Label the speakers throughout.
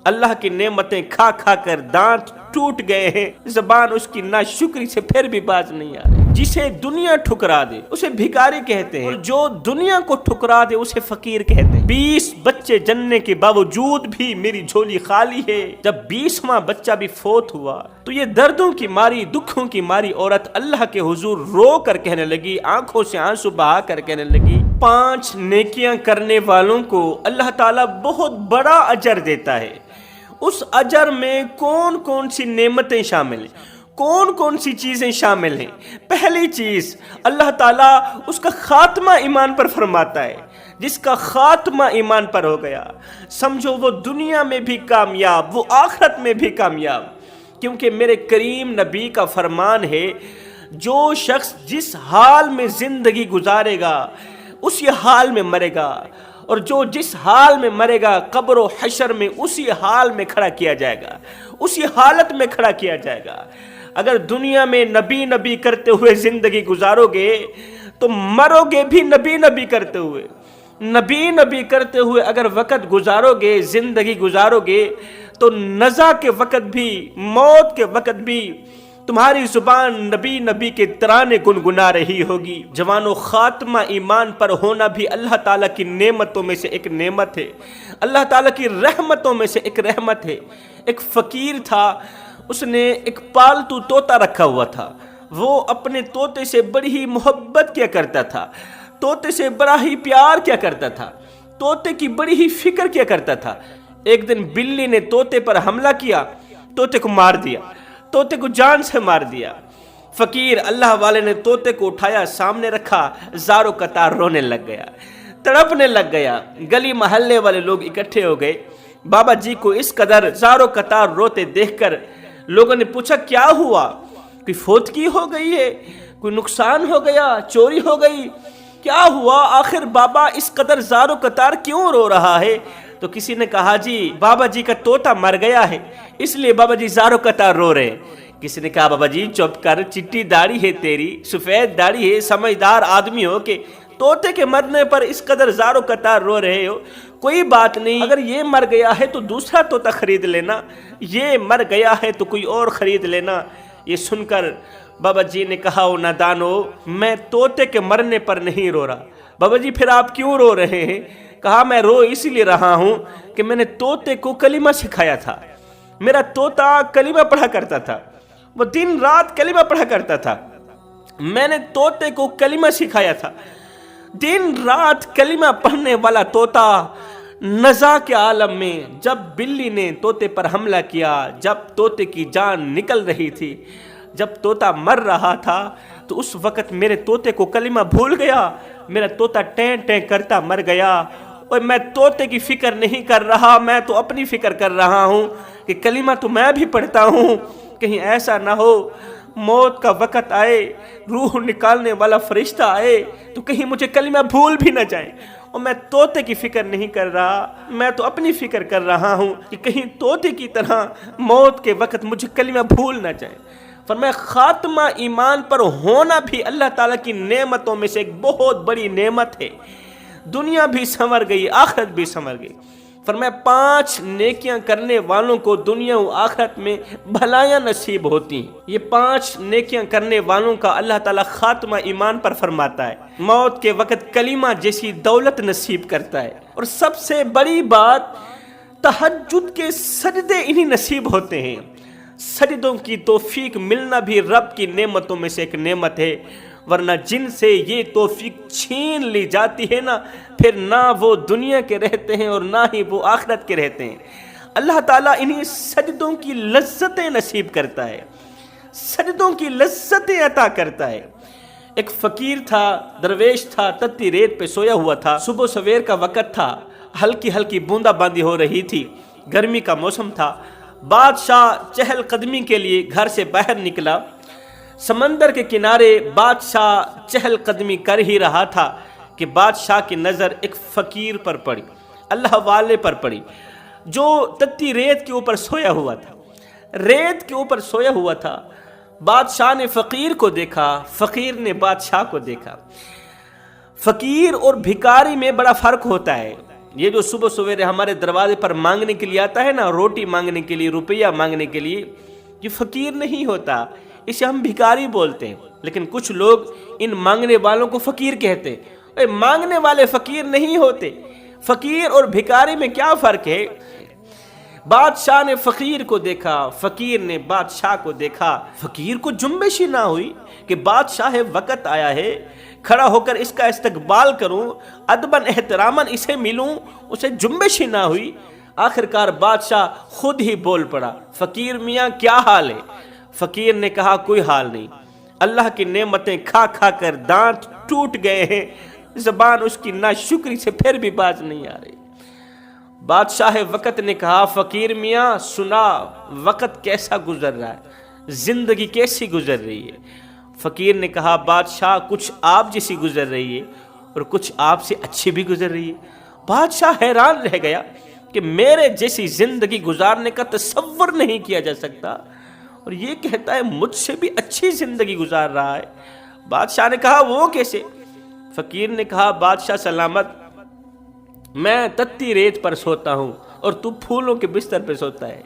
Speaker 1: اللہ کی نعمتیں کھا کھا کر دانت ٹوٹ گئے ہیں، زبان اس کی ناشکری سے پھر بھی باز نہیں آ رہی۔ جسے دنیا ٹھکرا دے اسے بھکاری کہتے ہیں، اور جو دنیا کو ٹھکرا دے اسے فقیر کہتے ہیں۔ 20 بچے جننے کے باوجود بھی میری جھولی خالی ہے۔ جب 20واں بچہ بھی فوت ہوا تو یہ دردوں کی ماری، دکھوں کی ماری عورت اللہ کے حضور رو کر کہنے لگی، آنکھوں سے آنسو بہا کر کہنے لگی، 5 نیکیاں کرنے والوں کو اللہ تعالیٰ بہت بڑا اجر دیتا ہے۔ اس اجر میں کون کون سی نعمتیں شامل ہیں، کون کون سی چیزیں شامل ہیں؟ پہلی چیز، اللہ تعالیٰ اس کا خاتمہ ایمان پر فرماتا ہے۔ جس کا خاتمہ ایمان پر ہو گیا سمجھو وہ دنیا میں بھی کامیاب، وہ آخرت میں بھی کامیاب، کیونکہ میرے کریم نبی کا فرمان ہے، جو شخص جس حال میں زندگی گزارے گا اسی حال میں مرے گا، اور جو جس حال میں مرے گا قبر و حشر میں اسی حال میں کھڑا کیا جائے گا، اسی حالت میں کھڑا کیا جائے گا۔ اگر دنیا میں نبی نبی کرتے ہوئے زندگی گزارو گے تو مرو گے بھی نبی نبی کرتے ہوئے، نبی نبی کرتے ہوئے اگر وقت گزارو گے، زندگی گزارو گے، تو نزا کے وقت بھی، موت کے وقت بھی تمہاری زبان نبی نبی کے ترانے گنگنا رہی ہوگی۔ جوانو، خاتمہ ایمان پر ہونا بھی اللہ تعالیٰ کی نعمتوں میں سے ایک نعمت ہے، اللہ تعالیٰ کی رحمتوں میں سے ایک رحمت ہے۔ ایک فقیر تھا، اس نے ایک پالتو طوطا رکھا ہوا تھا، وہ اپنے طوطے سے بڑی ہی محبت کیا کرتا تھا، طوطے سے بڑا ہی پیار کیا کرتا تھا، طوطے کی بڑی ہی فکر کیا کرتا تھا۔ ایک دن بلی نے طوطے پر حملہ کیا، طوطے کو مار دیا، طوطے کو جان سے مار دیا۔ فقیر اللہ والے نے طوطے کو اٹھایا، سامنے رکھا، زاروں قطار رونے لگ گیا، تڑپنے لگ گیا۔ گلی محلے والے لوگ اکٹھے ہو گئے، بابا جی کو اس قدر زاروں قطار روتے دیکھ کر لوگوں نے پوچھا، کیا ہوا؟ کوئی فوتگی ہو گئی ہے؟ کوئی نقصان ہو گیا؟ چوری ہو گئی؟ کیا ہوا؟ آخر بابا اس قدر زاروں قطار کیوں رو رہا ہے؟ تو کسی نے کہا، جی بابا جی کا طوطا مر گیا ہے اس لیے بابا جی زاروں قطار رو رہے ہیں۔ کسی نے کہا، بابا جی چپ کر، چٹی داڑھی ہے تیری، سفید داڑھی ہے، سمجھدار آدمی ہو کہ طوطے کے مرنے پر اس قدر زاروں قطار رو رہے ہو؟ کوئی بات نہیں، اگر یہ مر گیا ہے تو دوسرا طوطا خرید لینا، یہ مر گیا ہے تو کوئی اور خرید لینا۔ یہ سن کر بابا جی نے کہا، او نادانو، میں طوطے کے مرنے پر نہیں رو رہا۔ بابا جی پھر آپ کیوں رو رہے ہیں؟ کہا، میں رو اسی لیے رہا ہوں کہ میں نے طوطے کو کلمہ سکھایا تھا، میرا طوطا کلمہ پڑھا کرتا تھا، وہ دن رات کلمہ پڑھا کرتا تھا، میں نے طوطے کو کلمہ سکھایا تھا۔ دن رات کلمہ پڑھنے والا طوطا نزا کے عالم میں جب بلی نے طوطے پر حملہ کیا، جب طوطے کی جان نکل رہی تھی، جب طوطا مر رہا تھا، تو اس وقت میرے طوطے کو کلمہ بھول گیا، میرا طوطا ٹیں ٹیں کرتا مر گیا۔ اور میں طوطے کی فکر نہیں کر رہا، میں تو اپنی فکر کر رہا ہوں کہ کلمہ تو میں بھی پڑھتا ہوں، کہیں ایسا نہ ہو موت کا وقت آئے، روح نکالنے والا فرشتہ آئے تو کہیں مجھے کلمہ بھول بھی نہ جائے۔ اور میں طوطے کی فکر نہیں کر رہا، میں تو اپنی فکر کر رہا ہوں کہ کہیں طوطے کی طرح موت کے وقت مجھے کلمہ بھول نہ جائے۔ فرمایا، خاتمہ ایمان پر ہونا بھی اللہ تعالیٰ کی نعمتوں میں سے ایک بہت بڑی نعمت ہے۔ دنیا بھی سنور گئی، آخرت بھی سنور گئی۔ فرمایا، 5 نیکیاں کرنے والوں کو دنیا و آخرت میں بھلائیاں نصیب ہوتی ہیں۔ یہ 5 نیکیاں کرنے والوں کا اللہ تعالیٰ خاتمہ ایمان پر فرماتا ہے، موت کے وقت کلمہ جیسی دولت نصیب کرتا ہے۔ اور سب سے بڑی بات، تہجد کے سجدے انہی نصیب ہوتے ہیں۔ سجدوں کی توفیق ملنا بھی رب کی نعمتوں میں سے ایک نعمت ہے، ورنہ جن سے یہ توفیق چھین لی جاتی ہے نا، پھر نہ وہ دنیا کے رہتے ہیں اور نہ ہی وہ آخرت کے رہتے ہیں۔ اللہ تعالیٰ انہی سجدوں کی لذتیں نصیب کرتا ہے، سجدوں کی لذتیں عطا کرتا ہے۔ ایک فقیر تھا، درویش تھا، تتی ریت پہ سویا ہوا تھا، صبح سویر کا وقت تھا، ہلکی ہلکی بوندا باندی ہو رہی تھی، گرمی کا موسم تھا۔ بادشاہ چہل قدمی کے لیے گھر سے باہر نکلا، سمندر کے کنارے بادشاہ چہل قدمی کر ہی رہا تھا کہ بادشاہ کی نظر ایک فقیر پر پڑی، اللہ والے پر پڑی، جو تتی ریت کے اوپر سویا ہوا تھا، ریت کے اوپر سویا ہوا تھا۔ بادشاہ نے فقیر کو دیکھا، فقیر نے بادشاہ کو دیکھا۔ فقیر اور بھکاری میں بڑا فرق ہوتا ہے۔ یہ جو صبح سویرے ہمارے دروازے پر مانگنے کے لیے آتا ہے نا، روٹی مانگنے کے لیے، روپیہ مانگنے کے لیے، یہ فقیر نہیں ہوتا، اسے ہم بھکاری بولتے ہیں۔ لیکن کچھ لوگ ان مانگنے والوں کو فقیر کہتے ہیں۔ مانگنے والے فقیر نہیں ہوتے۔ فقیر اور بھکاری میں کیا فرق ہے؟ بادشاہ نے فقیر کو دیکھا، فقیر نے بادشاہ کو دیکھا، فقیر کو جنبش ہی نہ ہوئی کہ بادشاہ وقت آیا ہے، کھڑا ہو کر اس کا استقبال کروں، ادباً احتراماً اسے ملوں، اسے جنبش ہی نہ ہوئی۔ آخرکار بادشاہ خود ہی بول پڑا، فقیر میاں کیا حال ہے؟ فقیر نے کہا کوئی حال نہیں، اللہ کی نعمتیں کھا کھا کر دانت ٹوٹ گئے ہیں، زبان اس کی ناشکری سے پھر بھی باز نہیں آ رہی۔ بادشاہ وقت نے کہا فقیر میاں سنا، وقت کیسا گزر رہا ہے، زندگی کیسی گزر رہی ہے؟ فقیر نے کہا بادشاہ کچھ آپ جیسی گزر رہی ہے اور کچھ آپ سے اچھی بھی گزر رہی ہے۔ بادشاہ حیران رہ گیا کہ میرے جیسی زندگی گزارنے کا تصور نہیں کیا جا سکتا، اور یہ کہتا ہے مجھ سے بھی اچھی زندگی گزار رہا ہے۔ بادشاہ نے کہا وہ کیسے؟ فقیر نے کہا بادشاہ سلامت، میں تتی ریت پر سوتا ہوں اور تو پھولوں کے بستر پہ سوتا ہے،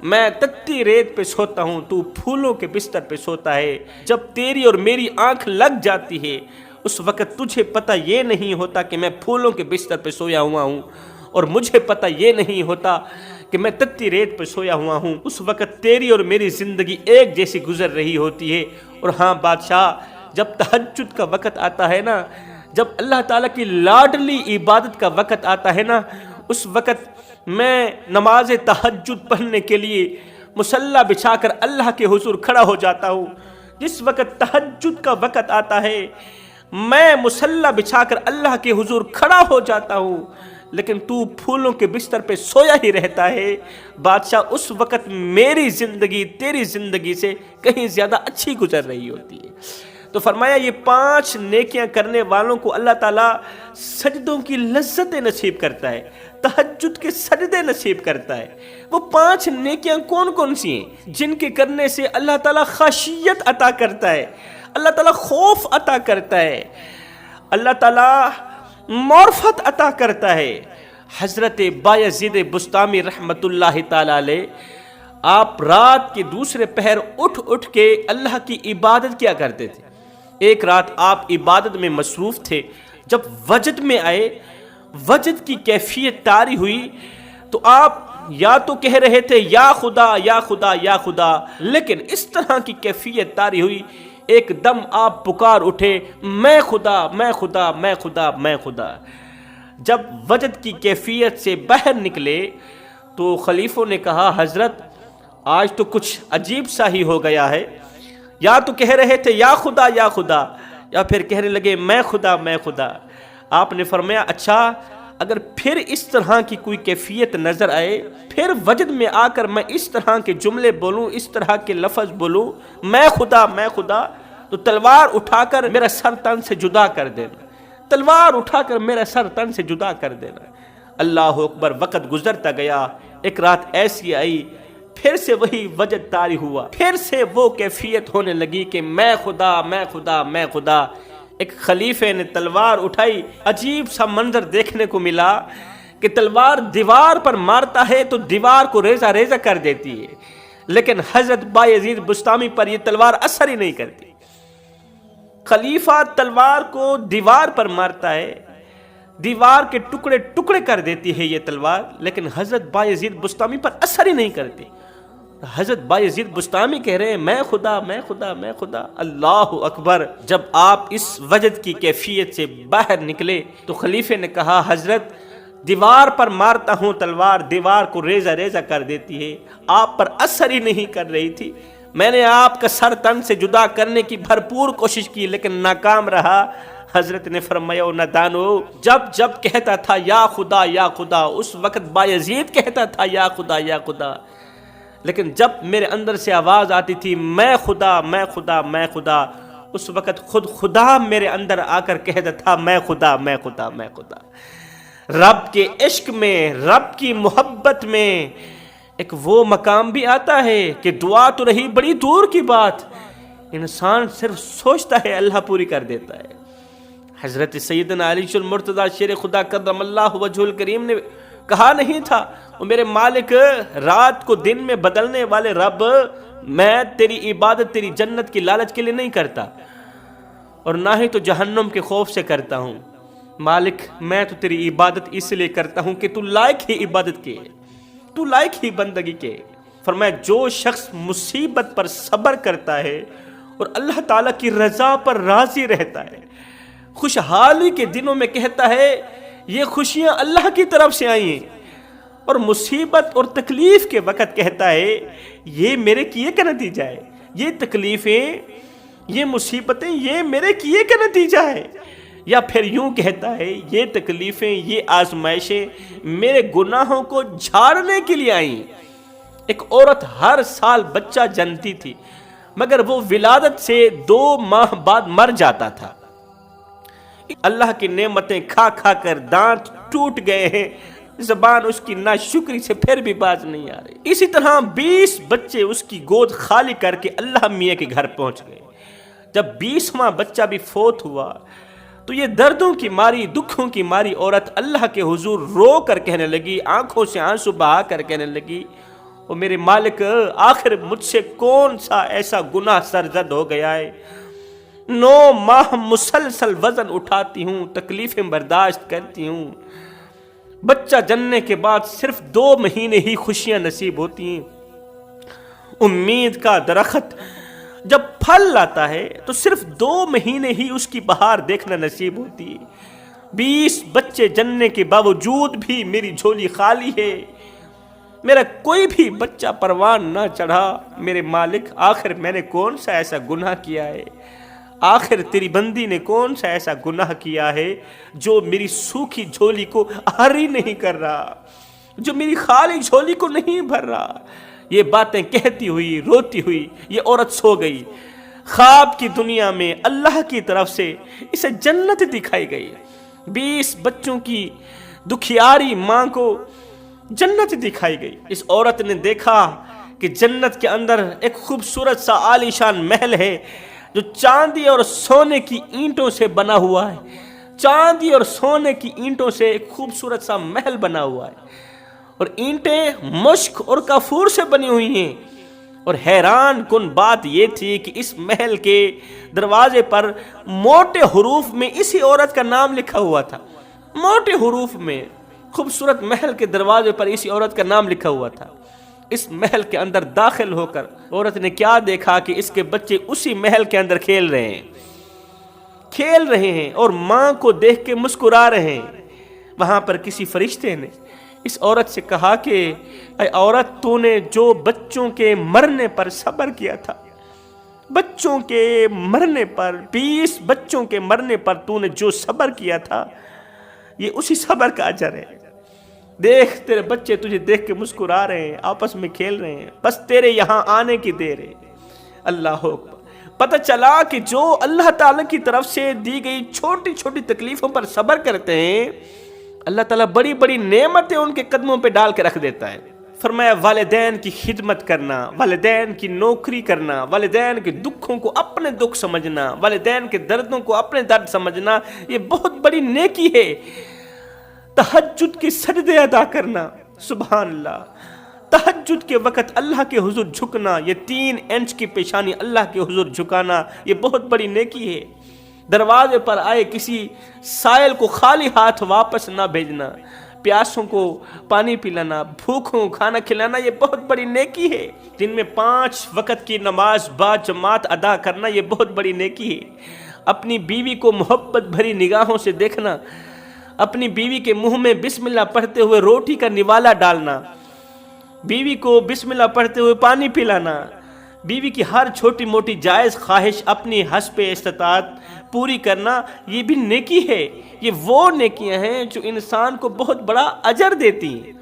Speaker 1: میں تتی ریت پہ سوتا ہوں، تو پھولوں کے بستر پہ سوتا ہے۔ جب تیری اور میری آنکھ لگ جاتی ہے اس وقت تجھے پتہ یہ نہیں ہوتا کہ میں پھولوں کے بستر پہ سویا ہوا ہوں، اور مجھے پتہ یہ نہیں ہوتا کہ میں تتی ریت پہ سویا ہوا ہوں۔ اس وقت تیری اور میری زندگی ایک جیسی گزر رہی ہوتی ہے۔ اور ہاں بادشاہ، جب تہجد کا وقت آتا ہے نا، جب اللہ تعالیٰ کی لاڈلی عبادت کا وقت آتا ہے نا، اس وقت میں نماز تہجد پڑھنے کے لیے مصلی بچھا کر اللہ کے حضور کھڑا ہو جاتا ہوں۔ جس وقت تہجد کا وقت آتا ہے میں مصلی بچھا کر اللہ کے حضور کھڑا ہو جاتا ہوں، لیکن تو پھولوں کے بستر پہ سویا ہی رہتا ہے۔ بادشاہ اس وقت میری زندگی تیری زندگی سے کہیں زیادہ اچھی گزر رہی ہوتی ہے۔ تو فرمایا یہ 5 نیکیاں کرنے والوں کو اللہ تعالیٰ سجدوں کی لذتیں نصیب کرتا ہے، تہجد کے سجدے نصیب کرتا ہے۔ وہ 5 نیکیاں کون کون سی ہیں جن کے کرنے سے اللہ تعالیٰ خشیت عطا کرتا ہے، اللہ تعالیٰ خوف عطا کرتا ہے، اللہ تعالیٰ معرفت عطا کرتا ہے؟ حضرت بایزید بسطامی رحمت اللہ تعالی علیہ، آپ رات کے دوسرے پہر اٹھ کے اللہ کی عبادت کیا کرتے تھے۔ ایک رات آپ عبادت میں مصروف تھے، جب وجد میں آئے، وجد کی کیفیت طاری ہوئی، تو آپ یا تو کہہ رہے تھے یا خدا یا خدا یا خدا، لیکن اس طرح کی کیفیت طاری ہوئی، ایک دم آپ پکار اٹھے میں خدا میں خدا میں خدا میں خدا۔ جب وجد کی کیفیت سے باہر نکلے تو خلیفوں نے کہا حضرت آج تو کچھ عجیب سا ہی ہو گیا ہے، یا تو کہہ رہے تھے یا خدا یا پھر کہنے لگے میں خدا میں خدا۔ آپ نے فرمایا اچھا اگر پھر اس طرح کی کوئی کیفیت نظر آئے، پھر وجد میں آ کر میں اس طرح کے جملے بولوں، اس طرح کے لفظ بولوں میں خدا، تو تلوار اٹھا کر میرا سر تن سے جدا کر دینا، تلوار اٹھا کر میرا سر تن سے جدا کر دینا۔ اللہ اکبر۔ وقت گزرتا گیا، ایک رات ایسی آئی، پھر سے وہی وجد طاری ہوا، پھر سے وہ کیفیت ہونے لگی کہ میں خدا میں خدا میں خدا۔ ایک خلیفے نے تلوار اٹھائی، عجیب سا منظر دیکھنے کو ملا کہ تلوار دیوار پر مارتا ہے تو دیوار کو ریزہ ریزہ کر دیتی ہے، لیکن حضرت بایزید بسطامی پر یہ تلوار اثر ہی نہیں کرتی۔ خلیفہ تلوار کو دیوار پر مارتا ہے، دیوار کے ٹکڑے ٹکڑے کر دیتی ہے یہ تلوار، لیکن حضرت بایزید بسطامی پر اثر ہی نہیں کرتی۔ حضرت بایزید بسطامی کہہ رہے ہیں میں خدا میں خدا میں خدا۔ اللہ اکبر۔ جب آپ اس وجد کی کیفیت سے باہر نکلے تو خلیفے نے کہا حضرت دیوار پر مارتا ہوں تلوار، دیوار کو ریزہ ریزہ کر دیتی ہے، آپ پر اثر ہی نہیں کر رہی تھی، میں نے آپ کا سر تن سے جدا کرنے کی بھرپور کوشش کی لیکن ناکام رہا۔ حضرت نے فرمایا نادانو، جب کہتا تھا یا خدا اس وقت بایزید کہتا تھا یا خدا، لیکن جب میرے اندر سے آواز آتی تھی میں خدا میں خدا میں خدا، اس وقت خود خدا میرے اندر آ کر کہتا تھا میں خدا میں خدا میں خدا۔ رب کے عشق میں، رب کی محبت میں ایک وہ مقام بھی آتا ہے کہ دعا تو رہی بڑی دور کی بات، انسان صرف سوچتا ہے اللہ پوری کر دیتا ہے۔ حضرت سیدنا علی المرتضیٰ شیر خدا کرم اللہ وجہ الکریم نے کہا نہیں تھا وہ میرے مالک رات کو دن میں بدلنے والے رب، میں تیری عبادت تیری جنت کی لالچ کے لیے نہیں کرتا اور نہ ہی تو جہنم کے خوف سے کرتا ہوں، مالک میں تو تیری عبادت اس لیے کرتا ہوں کہ تو لائق ہی عبادت کے، تو لائق ہی بندگی کے۔ فرمایا جو شخص مصیبت پر صبر کرتا ہے اور اللہ تعالیٰ کی رضا پر راضی رہتا ہے، خوشحالی کے دنوں میں کہتا ہے یہ خوشیاں اللہ کی طرف سے آئی ہیں، اور مصیبت اور تکلیف کے وقت کہتا ہے یہ میرے کیے کا نتیجہ ہے، یہ تکلیفیں یہ مصیبتیں یہ میرے کیے کا نتیجہ ہے، یا پھر یوں کہتا ہے یہ تکلیفیں یہ آزمائشیں میرے گناہوں کو جھاڑنے کے لیے آئیں۔ ایک عورت ہر سال بچہ جنتی تھی مگر وہ ولادت سے 2 ماہ بعد مر جاتا تھا۔ اللہ کی نعمتیں کھا کھا کر دانت ٹوٹ گئے ہیں، زبان اس کی ناشکری سے پھر بھی باز نہیں آ رہی۔ اسی طرح 20 بچے اس کی گود خالی کر کے اللہ میاں کے گھر پہنچ گئے۔ جب 20واں بچہ بھی فوت ہوا تو یہ دردوں کی ماری دکھوں کی ماری عورت اللہ کے حضور رو کر کہنے لگی، آنکھوں سے آنسو بہا کر کہنے لگی، او میرے مالک آخر مجھ سے کون سا ایسا گناہ سرزد ہو گیا ہے، 9 ماہ مسلسل وزن اٹھاتی ہوں، تکلیفیں برداشت کرتی ہوں، بچہ جننے کے بعد صرف 2 مہینے ہی خوشیاں نصیب ہوتی ہیں، امید کا درخت جب پھل لاتا ہے تو صرف 2 مہینے ہی اس کی بہار دیکھنا نصیب ہوتی ہے، 20 بچے جننے کے باوجود بھی میری جھولی خالی ہے، میرا کوئی بھی بچہ پروان نہ چڑھا، میرے مالک آخر میں نے کون سا ایسا گناہ کیا ہے، آخر تیری بندی نے کون سا ایسا گناہ کیا ہے جو میری سوکھی جھولی کو ہری نہیں کر رہا، جو میری خالی جھولی کو نہیں بھر رہا۔ یہ باتیں کہتی ہوئی روتی ہوئی یہ عورت سو گئی۔ خواب کی دنیا میں اللہ کی طرف سے اسے جنت دکھائی گئی، 20 بچوں کی دکھیاری ماں کو جنت دکھائی گئی۔ اس عورت نے دیکھا کہ جنت کے اندر ایک خوبصورت سا عالیشان محل ہے جو چاندی اور سونے کی اینٹوں سے بنا ہوا ہے، چاندی اور سونے کی اینٹوں سے ایک خوبصورت سا محل بنا ہوا ہے، اور اینٹیں مشک اور کافور سے بنی ہوئی ہیں، اور حیران کن بات یہ تھی کہ اس محل کے دروازے پر موٹے حروف میں اسی عورت کا نام لکھا ہوا تھا، موٹے حروف میں خوبصورت محل کے دروازے پر اسی عورت کا نام لکھا ہوا تھا۔ اس محل کے اندر داخل ہو کر عورت نے کیا دیکھا کہ اس کے بچے اسی محل کے اندر کھیل رہے ہیں اور ماں کو دیکھ کے مسکرا رہے ہیں۔ وہاں پر کسی فرشتے نے اس عورت سے کہا کہ اے عورت، تو نے جو بچوں کے مرنے پر صبر کیا تھا، بچوں کے مرنے پر 20 بچوں کے مرنے پر تو نے جو صبر کیا تھا یہ اسی صبر کا اجر ہے۔ دیکھ تیرے بچے تجھے دیکھ کے مسکرا رہے ہیں، آپس میں کھیل رہے ہیں، بس تیرے یہاں آنے کی دیر ہے۔ اللہ اکبر۔ پتہ چلا کہ جو اللہ تعالیٰ کی طرف سے دی گئی چھوٹی چھوٹی تکلیفوں پر صبر کرتے ہیں، اللہ تعالیٰ بڑی بڑی نعمتیں ان کے قدموں پہ ڈال کے رکھ دیتا ہے۔ فرمایا والدین کی خدمت کرنا، والدین کی نوکری کرنا، والدین کے دکھوں کو اپنے دکھ سمجھنا، والدین کے دردوں کو اپنے درد سمجھنا، یہ بہت بڑی نیکی ہے۔ تہجد کے سجدے ادا کرنا، سبحان اللہ، تہجد کے وقت اللہ کے حضور جھکنا، یہ 3 انچ کی پیشانی اللہ کے حضور جھکانا، یہ بہت بڑی نیکی ہے۔ دروازے پر آئے کسی سائل کو خالی ہاتھ واپس نہ بھیجنا، پیاسوں کو پانی پلانا، بھوکوں کھانا کھلانا، یہ بہت بڑی نیکی ہے۔ دن میں 5 وقت کی نماز با جماعت ادا کرنا، یہ بہت بڑی نیکی ہے۔ اپنی بیوی کو محبت بھری نگاہوں سے دیکھنا، اپنی بیوی کے منہ میں بسم اللہ پڑھتے ہوئے روٹی کا نوالا ڈالنا، بیوی کو بسم اللہ پڑھتے ہوئے پانی پلانا، بیوی کی ہر چھوٹی موٹی جائز خواہش اپنی حسب استطاعت پوری کرنا، یہ بھی نیکی ہے۔ یہ وہ نیکیاں ہیں جو انسان کو بہت بڑا اجر دیتی ہیں۔